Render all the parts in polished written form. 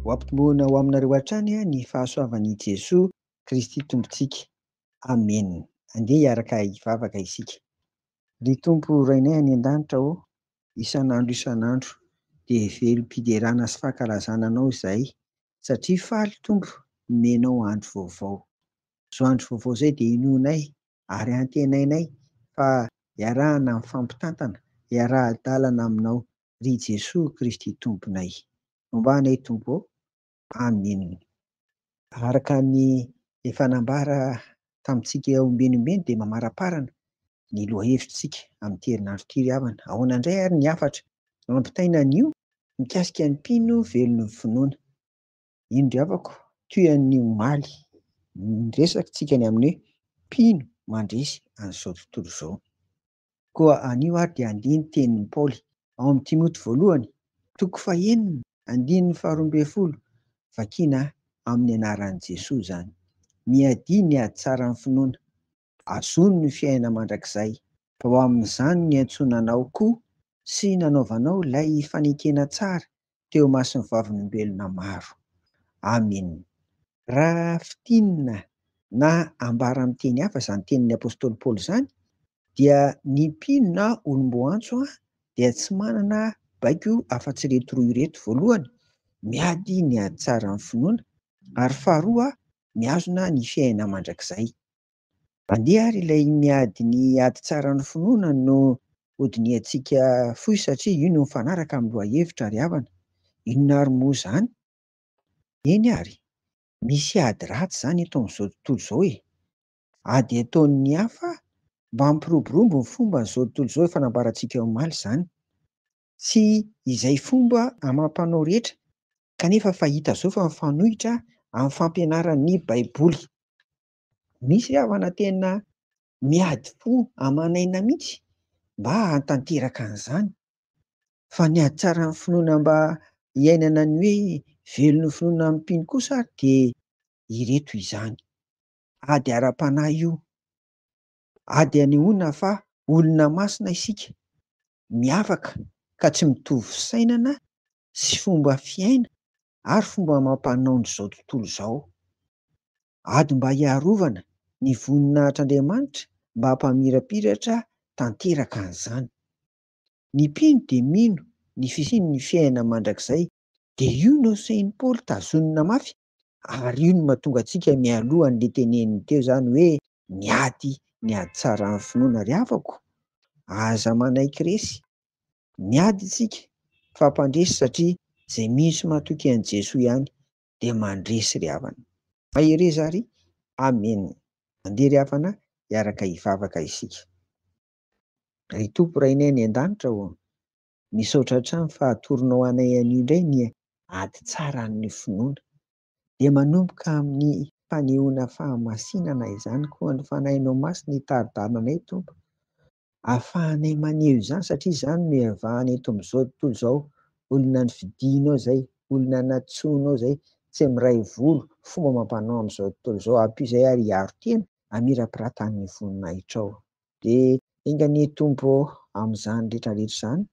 Ho ampitombona ho aminareo hatrany ny fahasoavan'i Jesoa Kristy Tompontsika. Amen. Andeha hiaraka hivavaka isika. Ry Tompo Rainay any an-danitra isan'andro dia velom-piderana sy fahakalazana anao izahay satria faly Tompo menao andro vaovao. Izao andro vaovao izay dia inoanay ary antenainay fa iarahana mifampitantana, iaraha-dalana aminao ry Jesoa Kristy Tomponay. Ombanay Tompo. Amen. Araka ny efa nambara tamintsika eo ombenombeny dia mamara-parana ny lohahevitsika amin'ity herinandro ity ry havana. Ahoana indray ary ny hafatra mampitaina an'io mikasika ny mpino velon'ny finoana. Ino ry havako toy an'ny omaly resaka ny amin'ny hoe mpino mandresy an'izao tontolo izao. Koa anio ary dia andiny tenin'ny Paoly ao amin'ny Timoty voalohany toko fahaenina andininy faharoa ambin'ny folo. Vakiana amin'ny anaran'i Jesoa izany. Miadia ny ady tsara ny finoana, azono ny fiainana mandrakizay, fa ho amin'izany ny antsonanao koa sy nanaovanao ilay fanekena tsara teo mason'ny vavolombelona maro. Amen. Raha fitinina na ambara amin'ny teny hafa izany tenin'ny apôstôly Paoly izany dia ny mpino na olom-boantso dia tsy manana baiko afa-tsy ireto roa ireto. Voalohany, miady ny ady tsara ny finoana, ary faharoa, miazona ny fiainana mandrakizay. Andeha ary ilay miady ny ady tsara ny finoana no hodiniantsika fohy satria io no mifanaraka amin'ny lohahevitra ry havana. Inona ary moa izany? Eny ary, misy ady ratsy izany eto amin'izao tontolo izao e. Ady ataon'ny hafa mba hampiroborobo ny fomba n'izao tontolo izao efa nambarantsika eo omaly izany. Tsy izay fomba amam-panao rehetra kanefa fa hita izao fa mifanohitra amin'ny fampianaran'ny Baiboly. Misy ry havana tena miady fo amanaina mihitsy mba hantanteraka an'izany. Fa ny ady tsara ny finoana mba hiainana ny hoe velon'ny finoana amin'ny mpino kosa dia ireto izany. Ady ara-panahy io. Ady anehoana fa olona masina isika, miavaka ka tsy mitovy sainana sy fomba fiaina ary fomba amam-panao n'izao tontolo izao. Ady mba hiarovana ny voninahitran'Andriamanitra mba hampamirapiratra tanteraka an'izany. Ny mpino dia mino ny fisian'ny fiainana mandrakizay dia io no sain'i Paoly tazonina mafy ary io no mahatonga antsika mialoha an'ilay teneniny teo izany hoe miady ny ady tsara ny finoana ry havako. Aza manaiky resy, miady isika fa hampandresy satria izay misy mahatoky an'i Jesoa ihany dia mandresy ry havana. Fahereza ary. Amen. Andeha ry havana hiaraka hivavaka isika. Ry Tompo Rainay any an-danitra misaotra hatrany fa atoronao anay anio indray ny ady tsara ny finoana. Dia manomboka amin'ny fanehoana fahamasinana izany koa ny fanahinao masina hitaridarinanay Tompo. Ahafahanay maneho izany satria izany no iavahanay eto amin'izao tontolo izao. Olona novidianao izay, olona natsoinao izay, tsy miray volo, fomba amam-panao amin'izao tontolo izao. Ampio izay ary hiaro tena hamirapiratany ny voninahitrao. Dia engany Tompo amin'izany rehetrarehetra izany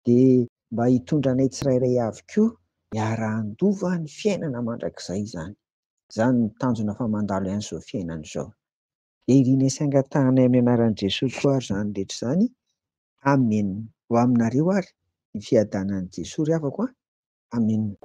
dia mba hitondra anay tsirairay avy koa hiara-handova ny fiainana mandrakizay izany. Izany ny tanjona fa mandalo ihany izao fiainana izao. Dia irianay saingan-tahanay amin'ny anaran'i Jesoa koa ary izany rehetra izany. Amen. Ho aminareo ary ny fiadanan'i Jesoa ry havako. Amen.